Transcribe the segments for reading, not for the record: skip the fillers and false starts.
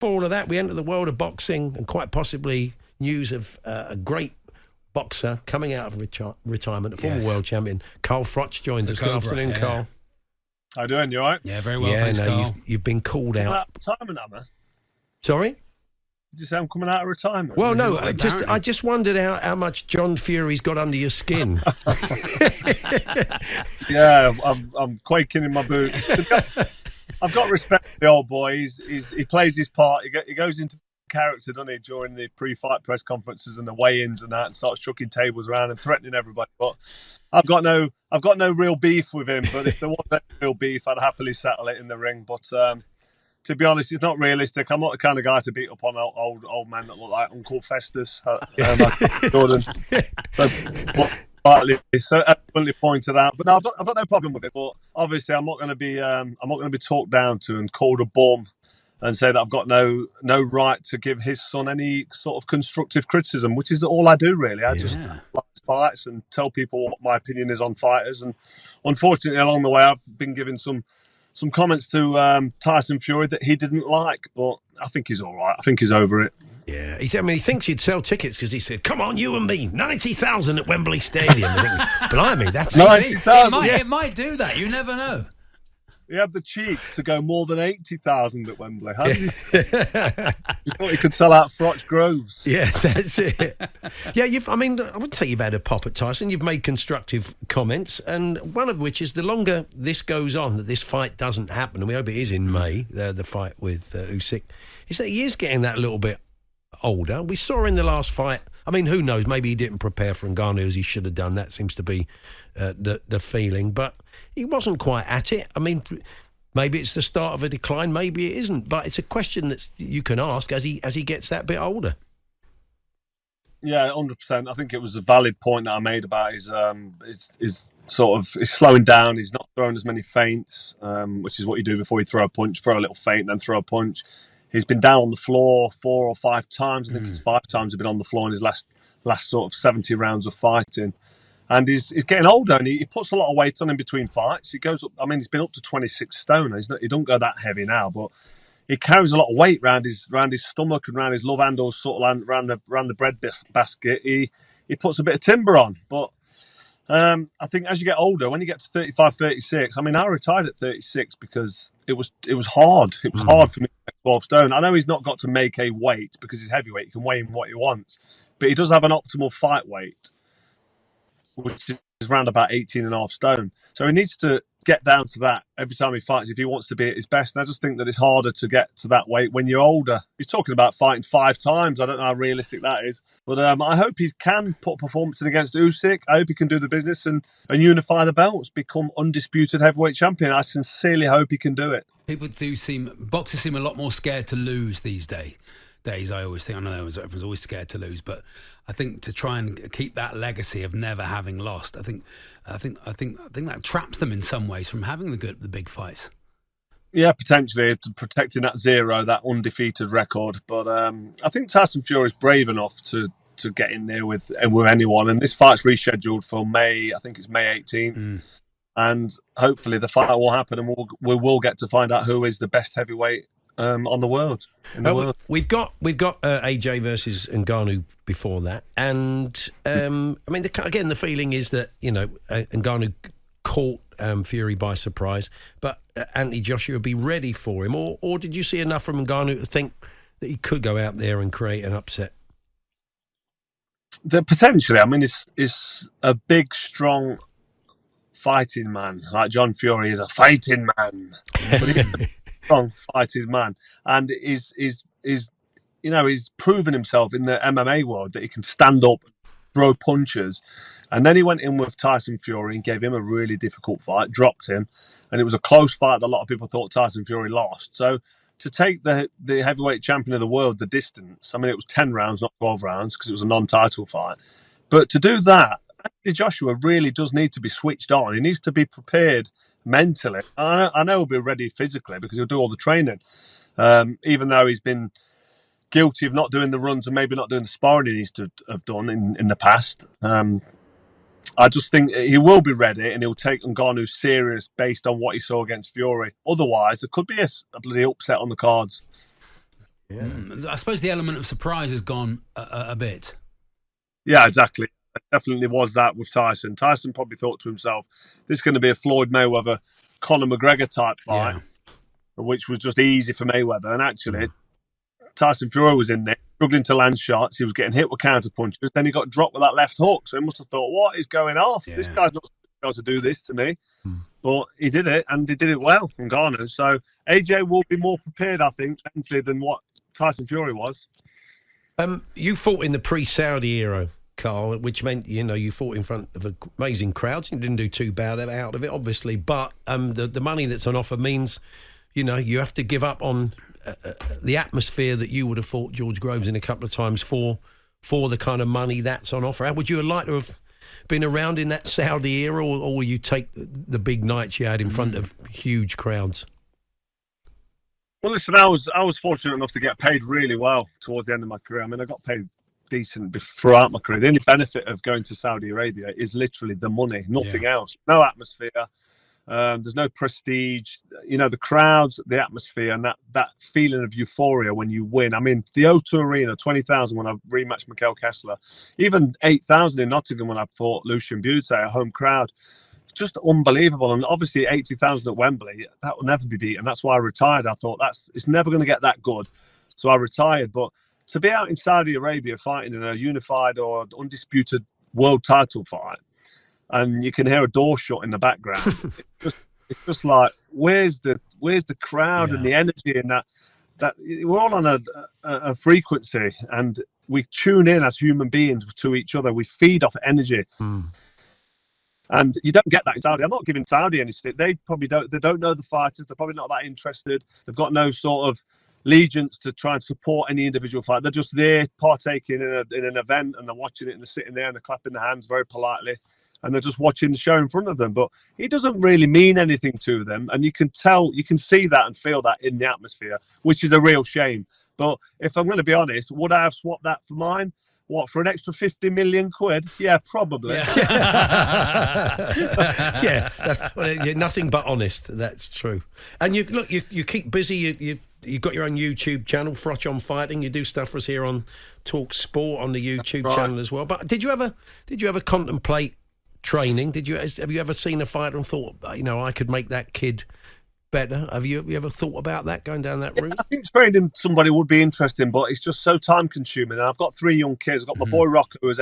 For all of that, we enter the world of boxing and quite possibly news of a great boxer coming out of retirement, a former world champion. Carl Froch joins us. Good afternoon, Carl. How you doing? You all right? Yeah, very well, thanks, Carl. You've been called out. Retirement, Amir? Sorry? Did you say I'm coming out of retirement? Well, no, I just wondered how much John Fury's got under your skin. Yeah, I'm quaking in my boots. I've got respect for the old boy. He plays his part. He goes into character, doesn't he, during the pre-fight press conferences and the weigh-ins and that, and starts chucking tables around and threatening everybody. But I've got no real beef with him. But if there was any real beef, I'd happily settle it in the ring. But to be honest, it's not realistic. I'm not the kind of guy to beat up on old men that look like Uncle Festus, Jordan. So evidently pointed out, but no, I've got no problem with it. But obviously, I'm not going to be talked down to and called a bum and say that I've got no right to give his son any sort of constructive criticism, which is all I do really. I just like fights and tell people what my opinion is on fighters. And unfortunately, along the way, I've been giving some comments to Tyson Fury that he didn't like, but I think he's all right. I think he's over it. Yeah, he thinks you'd sell tickets because he said, "Come on, you and me, 90,000 at Wembley Stadium." I think, blimey, that's 90,000. It might do that. You never know. He had the cheek to go more than 80,000 at Wembley. How did he thought he could sell out Froch Groves? Yeah, that's it. Yeah, I wouldn't say you've had a pop at Tyson. You've made constructive comments, and one of which is the longer this goes on, that this fight doesn't happen, and we hope it is in May, the fight with Usyk, is that he is getting that little bit older. We saw in the last fight, I mean, who knows, maybe he didn't prepare for Ngannou as he should have done. That seems to be the feeling, but he wasn't quite at it. I mean, maybe it's the start of a decline, maybe it isn't, but it's a question that you can ask as he gets that bit older. Yeah, 100%. I think it was a valid point that I made about his sort of he's slowing down. He's not throwing as many feints, which is what you do before you throw a punch. Throw a little feint, then throw a punch. He's been down on the floor 4 or 5 times. I think it's 5 times he's been on the floor in his last sort of 70 rounds of fighting. And he's getting older, and he puts a lot of weight on in between fights. He goes up. I mean, he's been up to 26 stone. He don't go that heavy now, but he carries a lot of weight around his stomach and around his love handles, sort of around the bread basket. He puts a bit of timber on. But I think as you get older, when you get to 35, 36, I mean, I retired at 36 because it was hard. It was hard for me to make 12 stone. I know he's not got to make a weight because he's heavyweight. He can weigh in what he wants, but he does have an optimal fight weight, which is around about 18.5 stone. So he needs to get down to that every time he fights if he wants to be at his best. And I just think that it's harder to get to that weight when you're older. He's talking about fighting 5 times. I don't know how realistic that is. But I hope he can put performances against Usyk. I hope he can do the business and unify the belts, become undisputed heavyweight champion. I sincerely hope he can do it. Boxers seem a lot more scared to lose these days. I always think, I know everyone's always scared to lose, but I think to try and keep that legacy of never having lost, I think that traps them in some ways from having the big fights. Yeah, potentially protecting that 0, that undefeated record. But I think Tyson Fury is brave enough to get in there with anyone. And this fight's rescheduled for May. I think it's May 18th. And hopefully the fight will happen, and we will get to find out who is the best heavyweight on the world. We've got AJ versus Ngannou before that, and I mean, again, the feeling is that Ngannou caught Fury by surprise, but Anthony Joshua would be ready for him, or did you see enough from Ngannou to think that he could go out there and create an upset? Potentially, I mean, it's a big, strong fighting man. Like John Fury is a fighting man. Strong fighting man, and he's proven himself in the MMA world that he can stand up, throw punches. And then he went in with Tyson Fury and gave him a really difficult fight, dropped him, and it was a close fight that a lot of people thought Tyson Fury lost. So to take the heavyweight champion of the world the distance, I mean, it was 10 rounds, not 12 rounds, because it was a non-title fight. But to do that, Anthony Joshua really does need to be switched on. He needs to be prepared mentally. I know he'll be ready physically because he'll do all the training, even though he's been guilty of not doing the runs and maybe not doing the sparring he needs to have done in the past. I just think he will be ready, and he'll take Ngannou serious based on what he saw against Fury. Otherwise, there could be a bloody upset on the cards. Yeah. I suppose the element of surprise has gone a bit. Yeah, exactly. It definitely was that with Tyson. Tyson probably thought to himself, this is going to be a Floyd Mayweather, Conor McGregor type fight, which was just easy for Mayweather. And actually, Tyson Fury was in there, struggling to land shots. He was getting hit with counter punches. Then he got dropped with that left hook. So he must have thought, what is going off? This guy's not supposed to do this to me. But he did it, and he did it well from Ghana. So AJ will be more prepared, I think, mentally than what Tyson Fury was. You fought in the pre-Saudi era, Carl, which meant, you fought in front of amazing crowds. You didn't do too bad out of it, obviously. But the money that's on offer means, you have to give up on the atmosphere that you would have fought George Groves in a couple of times for the kind of money that's on offer. How would you have liked to have been around in that Saudi era, or will you take the big nights you had in front of huge crowds? Well, listen, I was fortunate enough to get paid really well towards the end of my career. I mean, I got paid decent throughout my career. The only benefit of going to Saudi Arabia is literally the money, nothing else. No atmosphere. There's no prestige. The crowds, the atmosphere, and that feeling of euphoria when you win. I mean, the O2 Arena, 20,000 when I rematched Mikel Kessler, even 8,000 in Nottingham when I fought Lucian Bute, a home crowd. Just unbelievable. And obviously 80,000 at Wembley, that will never be beaten. That's why I retired. I thought it's never going to get that good. So I retired. But to be out in Saudi Arabia fighting in a unified or undisputed world title fight, and you can hear a door shut in the background, it's just like, where's the crowd and the energy and that we're all on a frequency, and we tune in as human beings to each other. We feed off energy. And you don't get that in Saudi. I'm not giving Saudi any stick. They probably don't know the fighters. They're probably not that interested. They've got no sort of allegiance to try and support any individual fight. They're just there partaking in an event, and they're watching it, and they're sitting there and they're clapping their hands very politely, and they're just watching the show in front of them. But it doesn't really mean anything to them. And you can see that and feel that in the atmosphere, which is a real shame. But if I'm going to be honest, would I have swapped that for mine? What, for an extra 50 million quid? Yeah, probably. You're nothing but honest. That's true. And you keep busy. You've got your own YouTube channel, Froch on Fighting. You do stuff for us here on talkSPORT on the YouTube channel as well. But did you ever contemplate training? Have you ever seen a fighter and thought, I could make that kid better? Have you ever thought about that, going down that route? I think training somebody would be interesting, but it's just so time consuming. And I've got 3 young kids. I've got my boy Rock, who's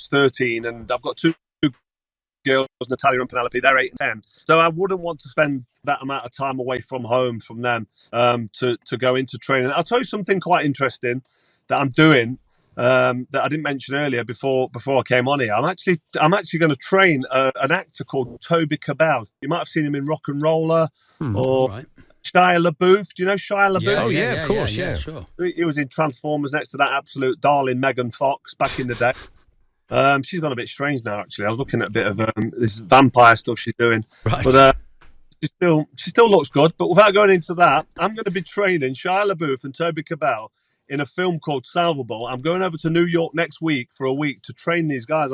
13, and I've got 2 girls, Natalia and Penelope. They're 8 and 10. So I wouldn't want to spend that amount of time away from home from them to go into training. I'll tell you something quite interesting that I'm doing that I didn't mention earlier before I came on here. I'm actually going to train an actor called Toby Cabell. You might have seen him in Rock and Roller. Or Shia LaBeouf. Do you know Shia LaBeouf? Yeah, of course, sure. He was in Transformers next to that absolute darling Megan Fox back in the day. She's gone a bit strange now, actually. I was looking at a bit of this vampire stuff she's doing. Right. But she still looks good. But without going into that, I'm going to be training Shia LaBeouf and Toby Cabell in a film called Salvable. I'm going over to New York next week for a week to train these guys.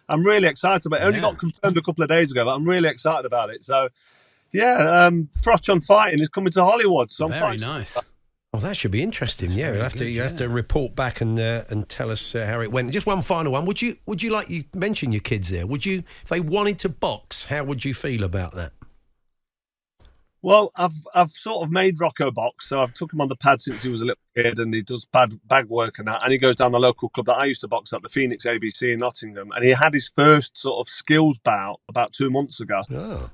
I'm really excited about it. It only got confirmed a couple of days ago, but I'm really excited about it. So, Froch on Fighting is coming to Hollywood. So very nice. Oh, that should be interesting. Yeah, you have to report back and tell us how it went. Just one final one. Would you like, you mentioned your kids there? Would you, if they wanted to box, how would you feel about that? Well, I've sort of made Rocco box, so I've took him on the pad since he was a little kid, and he does bag work and that, and he goes down the local club that I used to box at, the Phoenix ABC in Nottingham, and he had his first sort of skills bout about 2 months ago. Oh.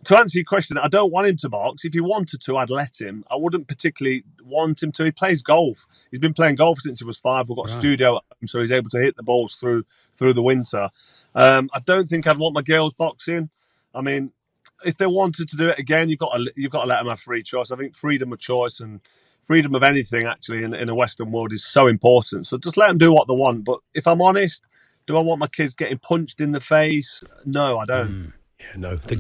To answer your question, I don't want him to box. If he wanted to, I'd let him. I wouldn't particularly want him to. He plays golf. He's been playing golf since he was 5. We've got a studio at home, so he's able to hit the balls through the winter. I don't think I'd want my girls boxing. I mean, if they wanted to do it again, you've got to let them have free choice. I think freedom of choice and freedom of anything actually in a Western world is so important. So just let them do what they want. But if I'm honest, do I want my kids getting punched in the face? No, I don't. Yeah, no. The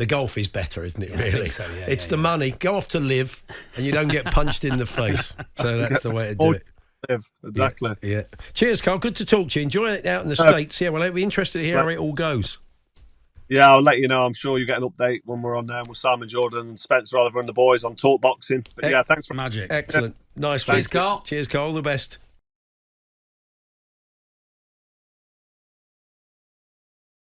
golf is better, isn't it? Yeah, really, I think so, it's the money. Go off to live, and you don't get punched in the face. So that's the way to do it. Live, exactly. Yeah. Cheers, Carl. Good to talk to you. Enjoy it out in the States. Yeah, well, I'll be interested to hear how it all goes. Yeah, I'll let you know. I'm sure you get an update when we're on there with Simon Jordan and Spencer Oliver and the boys on Talk Boxing. But yeah, thanks for magic. Excellent. Nice. Cheers, one. Carl. Cheers, Carl. All the best.